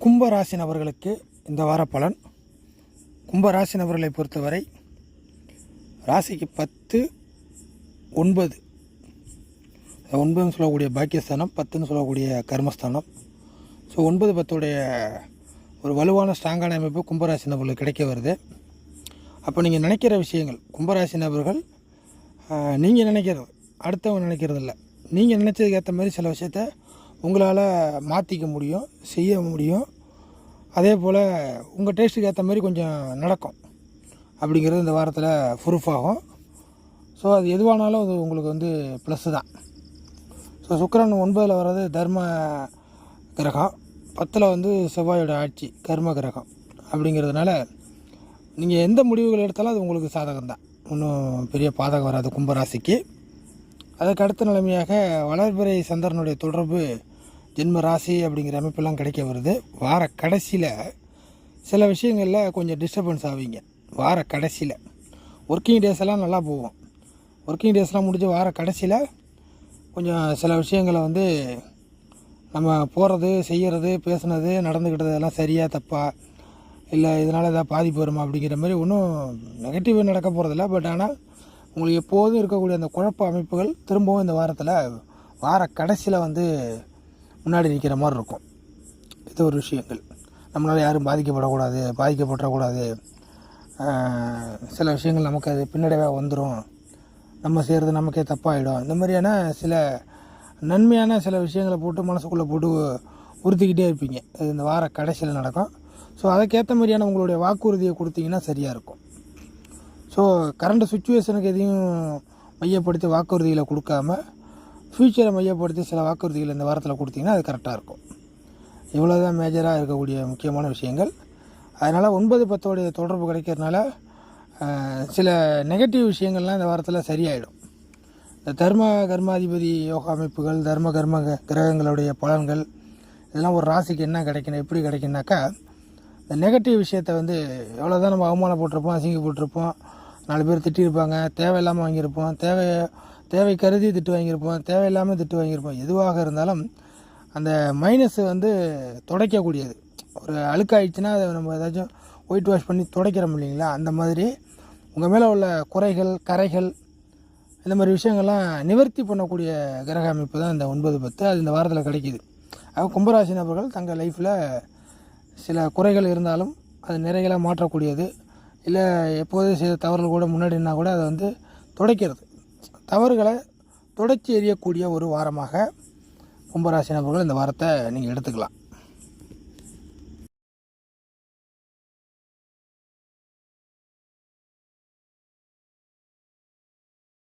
கும்பராசி நபர்களுக்கு இந்த வார பலன். கும்பராசி நபர்களை பொறுத்தவரை ராசிக்கு 10, 9 9ன்னு சொல்லக்கூடிய பாக்கியஸ்தானம், 10ன்னு சொல்லக்கூடிய கர்மஸ்தானம். ஸோ 9, 10உடைய ஒரு வலுவான ஸ்ட்ராங்கான அமைப்பு கும்பராசி நபர்களுக்கு கிடைக்க வருது. அப்போ நீங்கள் நினைக்கிற விஷயங்கள், கும்பராசி நபர்கள் நீங்கள் நினைக்கிறது, அடுத்தவங்க நினைக்கிறது இல்லை, நீங்கள் நினச்சதுக்கு ஏற்ற மாதிரி சில விஷயத்த உங்களால் மாற்றிக்க முடியும், செய்ய முடியும். அதே போல் உங்கள் டேஸ்ட்டுக்கு ஏற்ற மாதிரி கொஞ்சம் நடக்கும் அப்படிங்கிறது இந்த வாரத்தில் ப்ரூஃப் ஆகும். ஸோ அது எதுவானாலும் அது உங்களுக்கு ப்ளஸ்ஸு தான். ஸோ சுக்கிரன் 9ல் வர்றது தர்ம கிரகம், 10ல் செவ்வாயோட ஆட்சி கர்ம கிரகம். அப்படிங்கிறதுனால நீங்கள் எந்த முடிவுகள் எடுத்தாலும் அது உங்களுக்கு சாதகம் தான், ஒன்றும் பெரிய பாதகம் வராது கும்பராசிக்கு. அதுக்கு அடுத்த நிலைமையாக வளர்பிறை சந்திரனுடைய தொடர்பு ஜென்ம ராசி அப்படிங்கிற அமைப்பெல்லாம் கிடைக்க வருது. வார கடைசியில் சில விஷயங்களில் கொஞ்சம் டிஸ்டர்பன்ஸ் ஆவீங்க. வார கடைசியில் ஒர்க்கிங் டேஸ் எல்லாம் நல்லா போகும். ஒர்க்கிங் டேஸ்லாம் முடிஞ்சு வார கடைசியில் கொஞ்சம் சில விஷயங்களை நம்ம போகிறது, செய்கிறது, பேசுனது, நடந்துக்கிட்டது எல்லாம் சரியாக தப்பா, இல்லை இதனால் எதாவது பாதிப்பு வருமா அப்படிங்கிற மாதிரி ஒன்றும் நெகட்டிவ் நடக்க போகிறதில்ல. பட் ஆனால் உங்களுக்கு எப்போதும் இருக்கக்கூடிய அந்த குழப்ப அமைப்புகள் திரும்பவும் இந்த வாரத்தில் வார கடைசியில் முன்னாடி நிற்கிற மாதிரி இருக்கும். இது ஒரு விஷயங்கள். நம்மளால் யாரும் பாதிக்கப்படக்கூடாது, சில விஷயங்கள் நமக்கு அது பின்னடைவாக வந்துடும், நம்ம செய்கிறது நமக்கே தப்பாகிடும். இந்த மாதிரியான சில நன்மையான சில விஷயங்களை போட்டு மனசுக்குள்ளே போட்டு உறுத்திக்கிட்டே இருப்பீங்க. இது இந்த வார கடைசியில் நடக்கும். ஸோ அதுக்கேற்ற மாதிரியான உங்களுடைய வாக்குறுதியை கொடுத்தீங்கன்னா சரியாக இருக்கும். ஸோ கரண்ட் சுச்சுவேஷனுக்கு எதையும் மையப்படுத்தி வாக்குறுதிகளை கொடுக்காம ஃப்யூச்சரை மையப்படுத்தி சில வாக்குறுதிகள் இந்த வாரத்தில் கொடுத்தீங்கன்னா அது கரெக்டாக இருக்கும். இவ்வளோ தான் மேஜராக இருக்கக்கூடிய முக்கியமான விஷயங்கள். அதனால் 9, 10உடைய தொடர்பு கிடைக்கிறதுனால சில நெகட்டிவ் விஷயங்கள்லாம் இந்த வாரத்தில் சரியாயிடும். இந்த கர்மாதிபதி யோகா அமைப்புகள், கர்ம கிரகங்களுடைய பலன்கள் இதெல்லாம் ஒரு ராசிக்கு என்ன கிடைக்கணும், எப்படி கிடைக்குனாக்கா, இந்த நெகட்டிவ் விஷயத்தை எவ்வளோ தான் நம்ம அவமானப்பட்டிருப்போம், அசிங்கப்பட்டிருப்போம், 4 பேர் திட்டிருப்பாங்க, தேவையில்லாமல் வாங்கியிருப்போம், தேவை கருதி திட்டு வாங்கியிருப்போம், தேவையில்லாமல் திட்டு வாங்கியிருப்போம். எதுவாக இருந்தாலும் அந்த மைனஸ் துடைக்கக்கூடியது. ஒரு அழுக்காயிடுச்சுன்னா அதை நம்ம ஏதாச்சும் ஒயிட் வாஷ் பண்ணி துடைக்கிறோம் இல்லைங்களா, அந்த மாதிரி உங்கள் மேலே உள்ள குறைகள், கரைகள், இந்த மாதிரி விஷயங்கள்லாம் நிவர்த்தி பண்ணக்கூடிய கிரக அமைப்பு தான் இந்த 9, 10 அது இந்த வாரத்தில் கிடைக்கிது. கும்பராசி நபர்கள் தங்கள் லைஃப்பில் சில குறைகள் இருந்தாலும் அது நிறைகளாக மாற்றக்கூடியது. இல்லை எப்போதும் செய்த தவறுகள் கூட முன்னாடினா கூட அதை துடைக்கிறது, தவறுகளை துடைச்சி எறியக்கூடிய ஒரு வாரமாக கும்பராசி நபர்கள் இந்த வாரத்தை நீங்கள் எடுத்துக்கலாம்.